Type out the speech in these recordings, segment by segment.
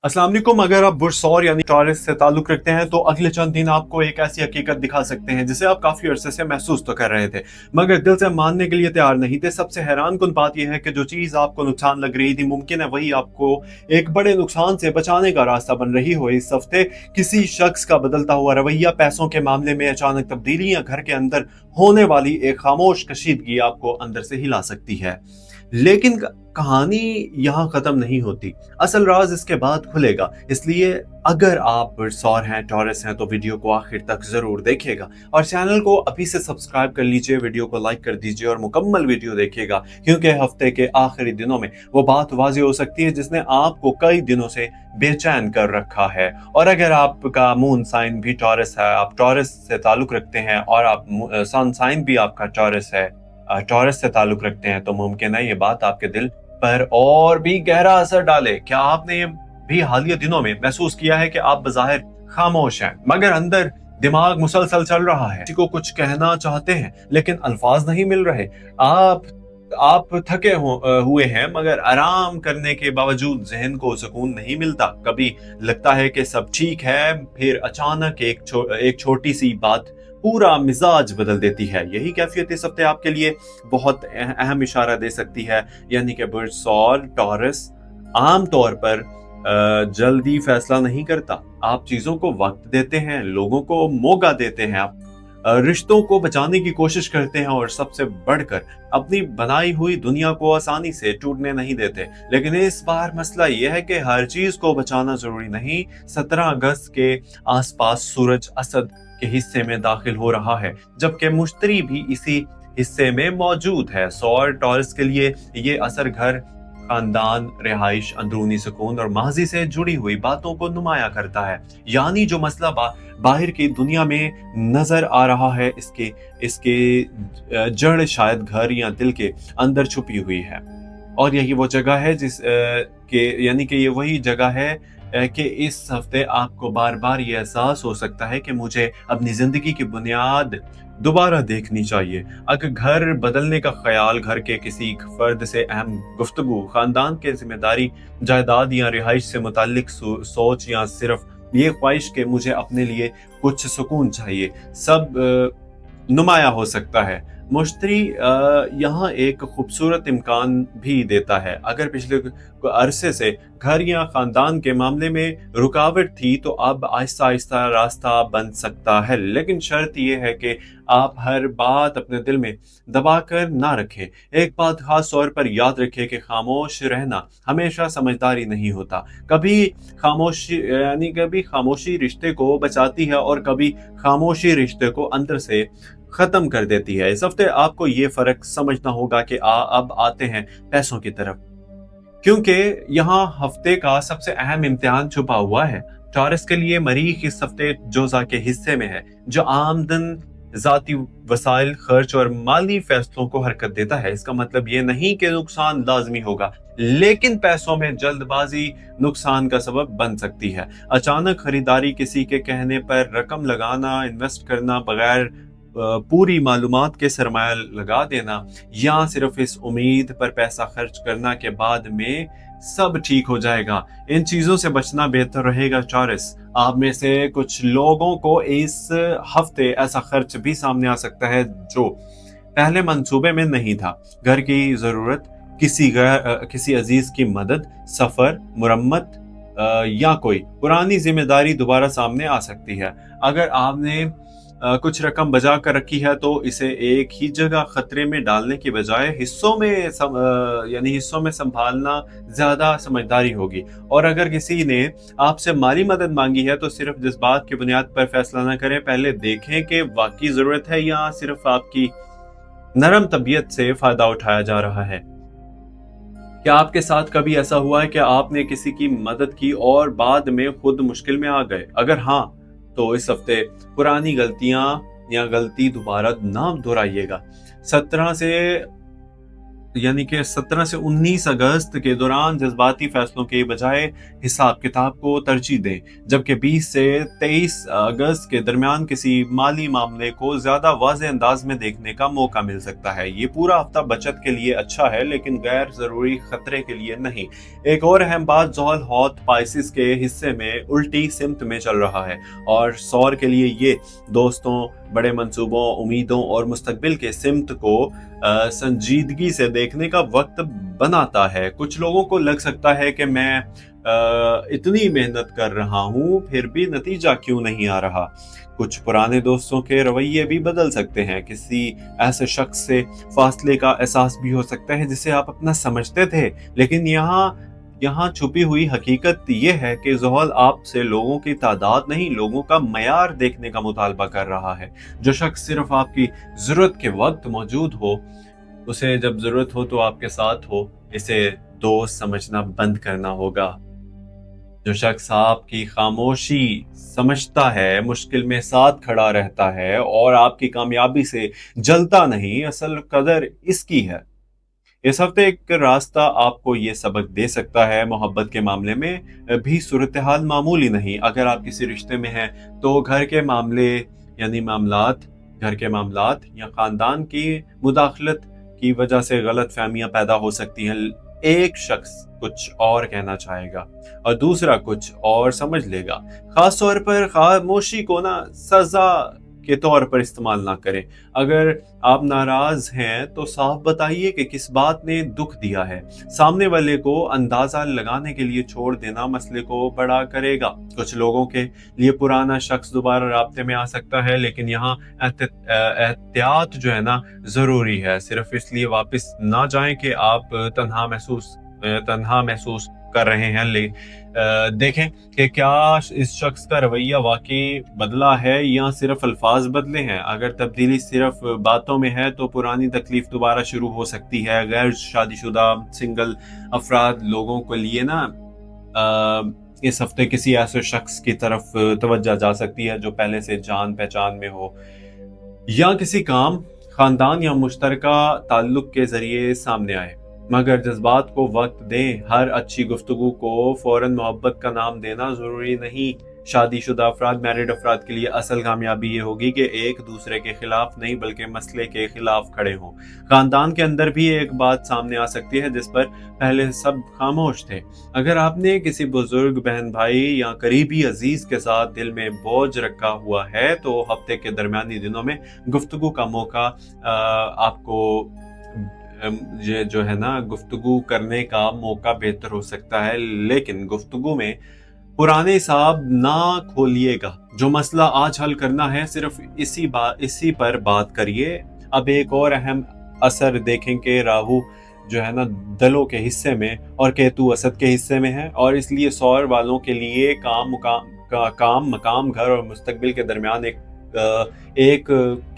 अस्सलाम वालेकुम। अगर आप बुरसौर यानी टॉरस से ताल्लुक रखते हैं तो अगले चंद दिन आपको एक ऐसी हकीकत दिखा सकते हैं जिसे आप काफी अरसे से महसूस तो कर रहे थे मगर दिल से मानने के लिए तैयार नहीं थे। सबसे हैरान कुन बात यह है कि जो चीज आपको नुकसान लग रही थी मुमकिन है वही आपको एक बड़े नुकसान से बचाने का रास्ता बन रही हो। इस हफ्ते किसी शख्स का बदलता हुआ रवैया, पैसों के मामले में अचानक तब्दीलियां, घर के अंदर होने वाली एक खामोश कशीदगी आपको अंदर से हिला सकती है। लेकिन कहानी यहाँ खत्म नहीं होती, असल राज इसके बाद खुलेगा। इसलिए अगर आप बुरसौर हैं, टॉरस हैं तो वीडियो को आखिर तक जरूर देखिएगा और चैनल को अभी से सब्सक्राइब कर लीजिए, वीडियो को लाइक कर दीजिए और मुकम्मल वीडियो देखिएगा क्योंकि हफ्ते के आखिरी दिनों में वो बात वाज़ेह हो सकती है जिसने आपको कई दिनों से बेचैन कर रखा है। और अगर आपका मून साइन भी टॉरस है, आप टॉरस से ताल्लुक रखते हैं और आप सन साइन भी आपका टॉरस है, टॉरस से ताल्लुक रखते हैं तो मुमकिन है ये बात आपके दिल पर और भी गहरा असर डाले। क्या आपने ये भी हालिया दिनों में महसूस किया है कि आप बज़ाहिर खामोश हैं मगर अंदर दिमाग मुसलसल चल रहा है, किसी को कुछ कहना चाहते हैं लेकिन अल्फाज नहीं मिल रहे। आप थके हुए हैं मगर आराम करने के बावजूद जहन को सुकून नहीं मिलता। कभी लगता है कि सब ठीक है, फिर अचानक एक छोटी सी बात पूरा मिजाज बदल देती है। यही कैफियत इस हफ्ते आपके लिए बहुत अहम इशारा दे सकती है। यानी कि बुरसौर टॉरस आम तौर पर जल्दी फैसला नहीं करता, आप चीजों को वक्त देते हैं, लोगों को मौका देते हैं, आप रिश्तों को बचाने की कोशिश करते हैं और सबसे बढ़कर अपनी बनाई हुई दुनिया को आसानी से टूटने नहीं देते। लेकिन इस बार मसला यह है कि हर चीज को बचाना जरूरी नहीं। 17 अगस्त के आसपास सूरज असद के हिस्से में दाखिल हो रहा है जबकि मुश्तरी भी इसी हिस्से में मौजूद है। सौर टॉरस के लिए ये असर घर, खानदान, रिहाइश, अंदरूनी सुकून और माजी से जुड़ी हुई बातों को नुमाया करता है। यानी जो मसला बाहर की दुनिया में नजर आ रहा है इसके जड़ शायद घर या दिल के अंदर छुपी हुई है। और यही वो जगह है यानी कि ये वही जगह है कि इस हफ्ते आपको बार बार ये एहसास हो सकता है कि मुझे अपनी जिंदगी की बुनियाद दोबारा देखनी चाहिए। अगर घर बदलने का ख्याल, घर के किसी फर्द से अहम गुफ्तगू, खानदान के जिम्मेदारी, जायदाद या रिहाइश से मुताल्लिक सोच या सिर्फ ये ख्वाहिश कि मुझे अपने लिए कुछ सुकून चाहिए, सब नुमाया हो सकता है। मुश्तरी यहाँ एक खूबसूरत इम्कान भी देता है। अगर पिछले अरसे से घर या खानदान के मामले में रुकावट थी तो अब आहिस्ता आहिस्ता रास्ता बन सकता है। लेकिन शर्त यह है कि आप हर बात अपने दिल में दबा कर ना रखें। एक बात खास तौर पर याद रखें कि खामोश रहना हमेशा समझदारी नहीं होता। कभी खामोशी रिश्ते को बचाती है और कभी खामोशी रिश्ते को अंदर से खत्म कर देती है। इस हफ्ते आपको ये फर्क समझना होगा कि अब आते हैं पैसों की तरफ, क्योंकि यहाँ हफ्ते का सबसे अहम इम्तिहान छुपा हुआ है। टॉरस के लिए मरीख इस हफ्ते जोजा के हिस्से में है जो आमदन, जाती वसाइल, खर्च और माली फैसलों को हरकत देता है। इसका मतलब ये नहीं कि नुकसान लाजमी होगा, लेकिन पैसों में जल्दबाजी नुकसान का सबब बन सकती है। अचानक खरीदारी, किसी के कहने पर रकम लगाना, इन्वेस्ट करना, बगैर पूरी मालूमात के सरमाया लगा देना या सिर्फ इस उम्मीद पर पैसा खर्च करना के बाद में सब ठीक हो जाएगा, इन चीजों से बचना बेहतर रहेगा। टॉरस, आप में से कुछ लोगों को इस हफ्ते ऐसा खर्च भी सामने आ सकता है जो पहले मंसूबे में नहीं था। घर की जरूरत, किसी अजीज की मदद, सफर, मुरम्मत या कोई पुरानी जिम्मेदारी दोबारा सामने आ सकती है। अगर आपने कुछ रकम बचा कर रखी है तो इसे एक ही जगह खतरे में डालने की बजाय हिस्सों में संभालना ज्यादा समझदारी होगी। और अगर किसी ने आपसे माली मदद मांगी है तो सिर्फ जज्बात की बुनियाद पर फैसला न करें, पहले देखें कि वाकई जरूरत है या सिर्फ आपकी नरम तबीयत से फायदा उठाया जा रहा है। क्या आपके साथ कभी ऐसा हुआ है कि आपने किसी की मदद की और बाद में खुद मुश्किल में आ गए? अगर हाँ, तो इस हफ्ते पुरानी गलतियां या गलती दोबारा ना दोहराइएगा। 17 से यानी कि 17 से 19 अगस्त के दौरान जज्बाती फैसलों के बजाय हिसाब किताब को तरजीह दें, जबकि 20 से 23 अगस्त के दरमियान किसी माली मामले को ज्यादा वाज़ेह अंदाज में देखने का मौका मिल सकता है। ये पूरा हफ्ता बचत के लिए अच्छा है, लेकिन गैर जरूरी खतरे के लिए नहीं। एक और अहम बात, ज़ोहल हौत पाइसिस के हिस्से में उल्टी सिमत में चल रहा है और सौर के लिए ये दोस्तों, बड़े मंसूबों, उम्मीदों और मुस्तकबिल के सिमत को संजीदगी से देखने का वक्त बनाता है। कुछ लोगों को लग सकता है कि मैं इतनी मेहनत कर रहा हूँ फिर भी नतीजा क्यों नहीं आ रहा। कुछ पुराने दोस्तों के रवैये भी बदल सकते हैं। किसी ऐसे शख्स से फासले का एहसास भी हो सकता है जिसे आप अपना समझते थे, लेकिन यहाँ छुपी हुई हकीकत ये है कि ज़ोहल आपसे लोगों की तादाद नहीं, लोगों का मयार देखने का मुतालबा कर रहा है। जो शख्स सिर्फ आपकी ज़रूरत के वक्त मौजूद हो, उसे जब ज़रूरत हो तो आपके साथ हो, इसे दोस्त समझना बंद करना होगा। जो शख्स आपकी खामोशी समझता है, मुश्किल में साथ खड़ा रहता है और आपकी कामयाबी से जलता नहीं, असल कदर इसकी है। इस हफ्ते एक रास्ता आपको ये सबक दे सकता है। मोहब्बत के मामले में भी सूरत हाल मामूली नहीं। अगर आप किसी रिश्ते में हैं तो घर के मामलात या खानदान की मुदाखलत की वजह से गलत फहमियां पैदा हो सकती हैं। एक शख्स कुछ और कहना चाहेगा और दूसरा कुछ और समझ लेगा। खास तौर पर खामोशी को ना सजा के तौर पर इस्तेमाल ना करें। अगर आप नाराज हैं तो साफ बताइए कि किस बात ने दुख दिया है। सामने वाले को अंदाजा लगाने के लिए छोड़ देना मसले को बड़ा करेगा। कुछ लोगों के लिए पुराना शख्स दोबारा राब्ते में आ सकता है, लेकिन यहाँ एहतियात जो है ना जरूरी है। सिर्फ इसलिए वापस ना जाएं कि आप तन्हा महसूस कर रहे हैं। देखें कि क्या इस शख्स का रवैया वाकई बदला है या सिर्फ अल्फाज बदले हैं। अगर तब्दीली सिर्फ बातों में है तो पुरानी तकलीफ दोबारा शुरू हो सकती है। गैर शादीशुदा सिंगल अफराद लोगों के लिए ना इस हफ्ते किसी ऐसे शख्स की तरफ तवज्जो जा सकती है जो पहले से जान पहचान में हो या किसी काम, खानदान या मुश्तरका ताल्लुक के जरिए सामने आए। मगर जज्बात को वक्त दें। हर अच्छी गुफ्तगू को फौरन मोहब्बत का नाम देना जरूरी नहीं। शादीशुदा अफराद, मैरिड अफराद के लिए असल कामयाबी ये होगी कि एक दूसरे के खिलाफ नहीं बल्कि मसले के खिलाफ खड़े हों। खानदान के अंदर भी एक बात सामने आ सकती है जिस पर पहले सब खामोश थे। अगर आपने किसी बुजुर्ग, बहन भाई या करीबी अजीज के साथ दिल में बोझ रखा हुआ है तो हफ्ते के दरमियानी दिनों में गुफ्तगू का मौका आपको ये जो है ना गुफ्तगू करने का मौका बेहतर हो सकता है। लेकिन गुफ्तगू में पुराने हिसाब ना खोलिएगा। जो मसला आज हल करना है सिर्फ इसी पर बात करिए। अब एक और अहम असर देखें कि राहु जो है ना दलों के हिस्से में और केतु असद के हिस्से में है, और इसलिए सौर वालों के लिए काम, मकाम, घर और मुस्तकबिल के दरमियान एक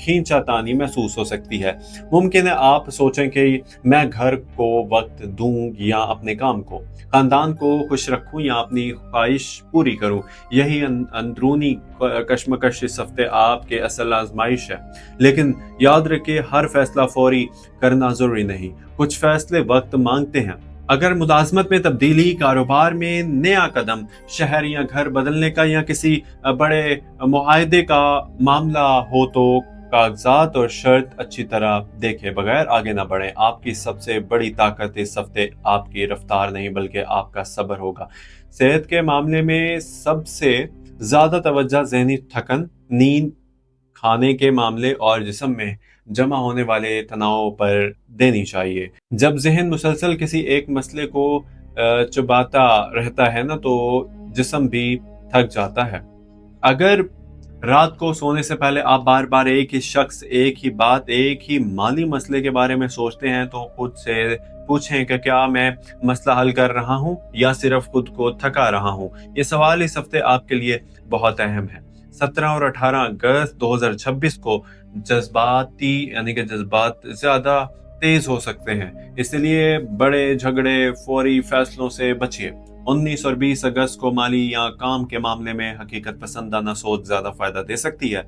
खींचातानी महसूस हो सकती है। मुमकिन है आप सोचें कि मैं घर को वक्त दूं या अपने काम को, खानदान को खुश रखूं या अपनी ख्वाहिश पूरी करूं। यही अंदरूनी कश्मकश इस हफ्ते आपके असल आजमाइश है। लेकिन याद रखिए, हर फैसला फौरी करना जरूरी नहीं। कुछ फैसले वक्त मांगते हैं। अगर मुलाजमत में तब्दीली, कारोबार में नया कदम, शहर या घर बदलने का या किसी बड़े मुआहदे का मामला हो तो कागजात और शर्त अच्छी तरह देखे बगैर आगे ना बढ़े। आपकी सबसे बड़ी ताकत इस हफ्ते आपकी रफ्तार नहीं बल्कि आपका सब्र होगा। सेहत के मामले में सबसे ज्यादा तवज्जो ज़हनी थकन, नींद, खाने के मामले और जिस्म में जमा होने वाले तनाव पर देनी चाहिए। जब जहन मुसलसल किसी एक मसले को चुबाता रहता है ना तो जिस्म भी थक जाता है। अगर रात को सोने से पहले आप बार बार एक ही शख्स, एक ही बात, एक ही माली मसले के बारे में सोचते हैं तो खुद से पूछें कि क्या मैं मसला हल कर रहा हूं या सिर्फ खुद को थका रहा हूं। ये सवाल इस हफ्ते आपके लिए बहुत अहम है। 17 और 18 अगस्त 2026 को जज्बात ज्यादा तेज हो सकते हैं, इसलिए बड़े झगड़े, फौरी फैसलों से बचिए। 19 और 20 अगस्त को माली या काम के मामले में हकीकत पसंदाना सोच ज्यादा फायदा दे सकती है।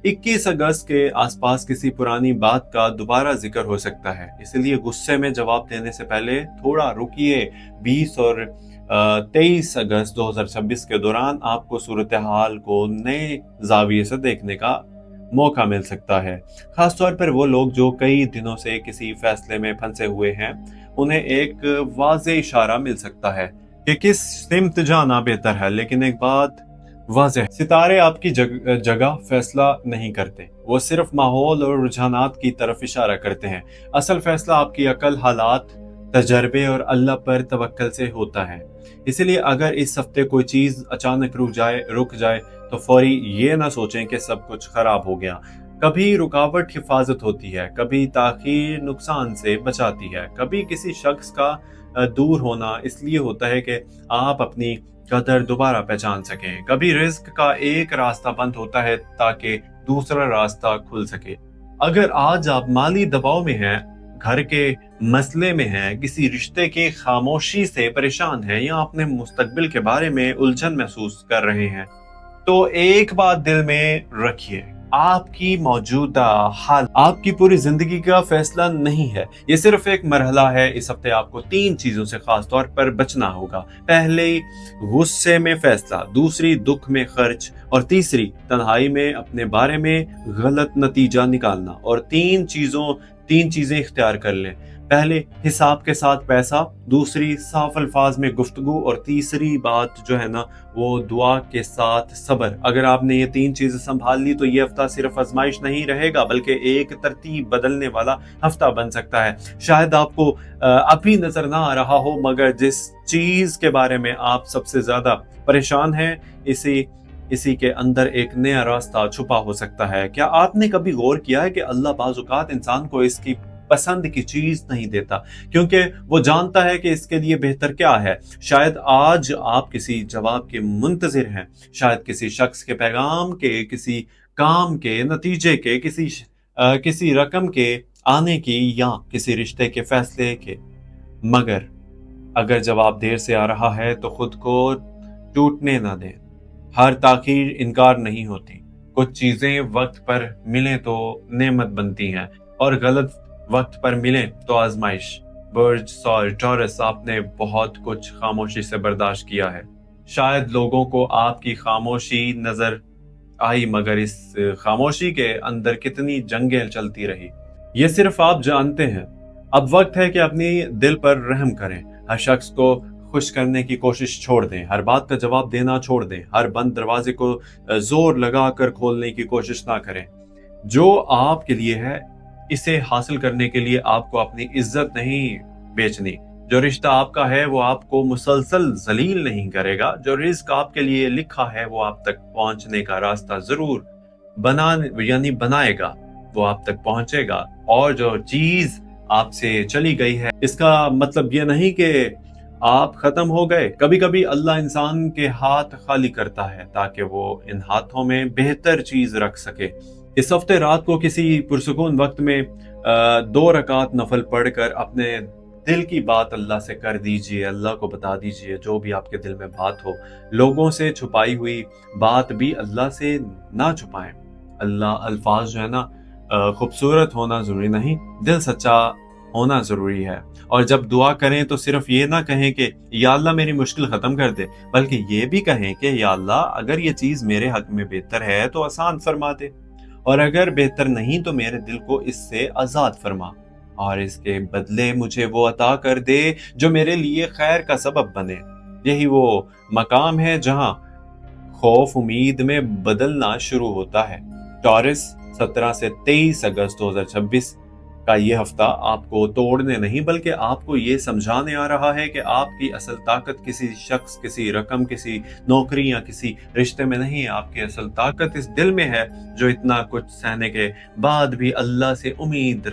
21 अगस्त के आसपास किसी पुरानी बात का दोबारा जिक्र हो सकता है, इसलिए गुस्से में जवाब देने से पहले थोड़ा रुकिए। 20 और 23 अगस्त 2026 के दौरान आपको सूरत हाल को नए जाविये से देखने का मौका मिल सकता है। खासतौर पर वो लोग जो कई दिनों से किसी फैसले में फंसे हुए हैं, उन्हें एक वाज़ेह इशारा मिल सकता है कि किस सिमत जाना बेहतर है। लेकिन एक बात वाज़ेह, सितारे आपकी जगह फैसला नहीं करते, वो सिर्फ माहौल और रुझानात की तरफ इशारा करते हैं। असल फैसला आपकी अकल, हालात, तजर्बे और अल्लाह पर तवक्कल से होता है। इसलिए अगर इस हफ्ते कोई चीज अचानक रुक जाए तो फौरी ये ना सोचें कि सब कुछ खराब हो गया। कभी रुकावट हिफाजत होती है, कभी ताखीर नुकसान से बचाती है, कभी किसी शख्स का दूर होना इसलिए होता है कि आप अपनी कदर दोबारा पहचान सकें। कभी रिस्क का एक रास्ता बंद होता है ताकि दूसरा रास्ता खुल सके। अगर आज आप माली दबाव में हैं, घर के मसले में हैं, किसी रिश्ते की खामोशी से परेशान हैं या अपने मुस्तकबिल के बारे में उलझन महसूस कर रहे हैं, तो एक बात दिल में रखिए, आपकी मौजूदा हाल आपकी पूरी जिंदगी का फैसला नहीं है, ये सिर्फ एक मरहला है। इस हफ्ते आपको 3 चीजों से खास तौर पर बचना होगा। पहले, गुस्से में फैसला, दूसरी, दुख में खर्च, और तीसरी, तन्हाई में अपने बारे में गलत नतीजा निकालना। और 3 चीजें इख्तियार कर लें। पहले, हिसाब के साथ पैसा, दूसरी, साफ अल्फाज में गुफ्तगू, और तीसरी बात जो है ना, वो दुआ के साथ सब्र। अगर आपने ये 3 चीजें संभाल ली तो ये हफ्ता सिर्फ आजमाइश नहीं रहेगा, बल्कि एक तरतीब बदलने वाला हफ्ता बन सकता है। शायद आपको अभी नजर ना आ रहा हो, मगर जिस चीज के बारे में आप सबसे ज्यादा परेशान हैं, इसी के अंदर एक नया रास्ता छुपा हो सकता है। क्या आपने कभी गौर किया है कि अल्लाह बाज़-औक़ात इंसान को इसकी पसंद की चीज नहीं देता, क्योंकि वो जानता है कि इसके लिए बेहतर क्या है। शायद आज आप किसी जवाब के मुंतजिर हैं, शायद किसी शख्स के पैगाम के, किसी काम के नतीजे के, किसी रकम के आने की, या किसी रिश्ते के फैसले के। मगर अगर जवाब देर से आ रहा है तो खुद को टूटने ना दें। हर ताखीर इनकार नहीं होती। कुछ चीजें वक्त पर मिलें तो नेमत बनती हैं, और गलत वक्त पर मिले तो आजमाइश। बर्ज, टॉरस, आपने बहुत कुछ खामोशी से बर्दाश्त किया है। शायद लोगों को आपकी खामोशी नजर आई, मगर इस खामोशी के अंदर कितनी जंगें चलती रही, ये सिर्फ आप जानते हैं। अब वक्त है कि अपनी दिल पर रहम करें। हर शख्स को खुश करने की कोशिश छोड़ दें, हर बात का जवाब देना छोड़ दें, हर बंद दरवाजे को जोर लगाकर खोलने की कोशिश ना करें। जो आपके लिए है, इसे हासिल करने के लिए आपको अपनी इज्जत नहीं बेचनी। जो रिश्ता आपका है वो आपको मुसलसल जलील नहीं करेगा। जो रिस्क आपके लिए लिखा है वो आप तक पहुंचने का रास्ता जरूर बनाएगा, वो आप तक पहुंचेगा। और जो चीज आपसे चली गई है, इसका मतलब ये नहीं कि आप खत्म हो गए। कभी कभी अल्लाह इंसान के हाथ खाली करता है ताकि वो इन हाथों में बेहतर चीज रख सके। इस हफ्ते रात को किसी पुरसुकून वक्त में 2 रकात नफल पढ़कर अपने दिल की बात अल्लाह से कर दीजिए। अल्लाह को बता दीजिए जो भी आपके दिल में बात हो। लोगों से छुपाई हुई बात भी अल्लाह से ना छुपाएं। अल्फाज जो है ना, खूबसूरत होना जरूरी नहीं, दिल सच्चा होना जरूरी है। और जब दुआ करें तो सिर्फ ये ना कहें कि या अल्लाह मेरी मुश्किल खत्म कर दे, बल्कि ये भी कहें कि या अल्लाह अगर ये चीज मेरे हक में बेहतर है तो आसान फरमा दे, और अगर बेहतर नहीं तो मेरे दिल को इससे आजाद फरमा, और इसके बदले मुझे वो अता कर दे जो मेरे लिए खैर का सबब बने। यही वो मकाम है जहां खौफ उम्मीद में बदलना शुरू होता है। टॉरस, 17 से 23 अगस्त 2026 का ये हफ्ता आपको तोड़ने नहीं बल्कि आपको ये समझाने आ रहा है कि आपकी असल ताकत किसी शख्स, किसी रकम, किसी नौकरी या किसी रिश्ते में नहीं है। आपकी असल ताकत इस दिल में है जो इतना कुछ सहने के बाद भी अल्लाह से उम्मीद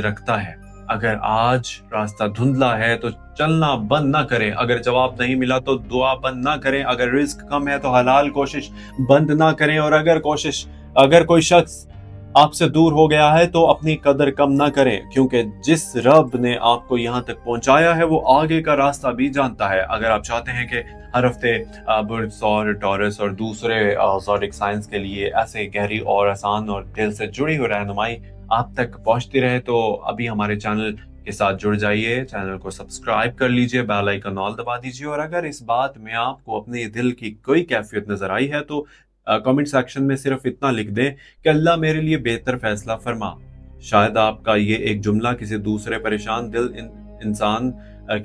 रखता है। अगर आज रास्ता धुंधला है तो चलना बंद ना करें। अगर जवाब नहीं मिला तो दुआ बंद ना करें। अगर रिस्क कम है तो हलाल कोशिश बंद ना करें। और अगर कोई शख्स आपसे दूर हो गया है तो अपनी कदर कम ना करें, क्योंकि जिस रब ने आपको यहाँ तक पहुंचाया है वो आगे का रास्ता भी जानता है। अगर आप चाहते हैं कि हर हफ्ते बुर्ज और टॉरस और दूसरे ज़ोडिक साइंस के लिए ऐसे गहरी और आसान और दिल से जुड़ी हुई रहनुमाई आप तक पहुंचती रहे, तो अभी हमारे चैनल के साथ जुड़ जाइए, चैनल को सब्सक्राइब कर लीजिए, बेल आइकन ऑल दबा दीजिए। और अगर इस बात में आपको अपने दिल की कोई कैफियत नजर आई है तो कमेंट सेक्शन में सिर्फ इतना लिख दें कि अल्लाह मेरे लिए बेहतर फैसला फरमा। शायद आपका ये एक जुमला किसी दूसरे परेशान दिल इंसान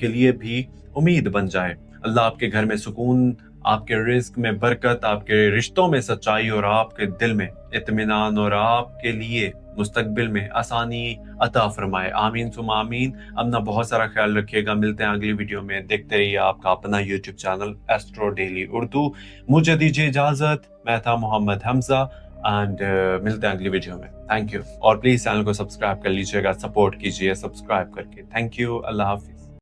के लिए भी उम्मीद बन जाए। अल्लाह आपके घर में सुकून, आपके रिस्क में बरकत, आपके रिश्तों में सच्चाई और आपके दिल में इत्मीनान और आपके लिए मुस्तकबिल में आसानी अता फरमाए। आमीन सुम आमीन। अपना बहुत सारा ख्याल रखिएगा। मिलते हैं अगली वीडियो में। देखते रहिए आपका अपना YouTube channel astro daily Urdu. मुझे दीजिए इजाजत। मैं था मोहम्मद हमजा एंड मिलते हैं अगली वीडियो में। Thank you. और प्लीज चैनल को सब्सक्राइब कर लीजिएगा, सपोर्ट कीजिए सब्सक्राइब करके। Thank you. Allah Hafiz.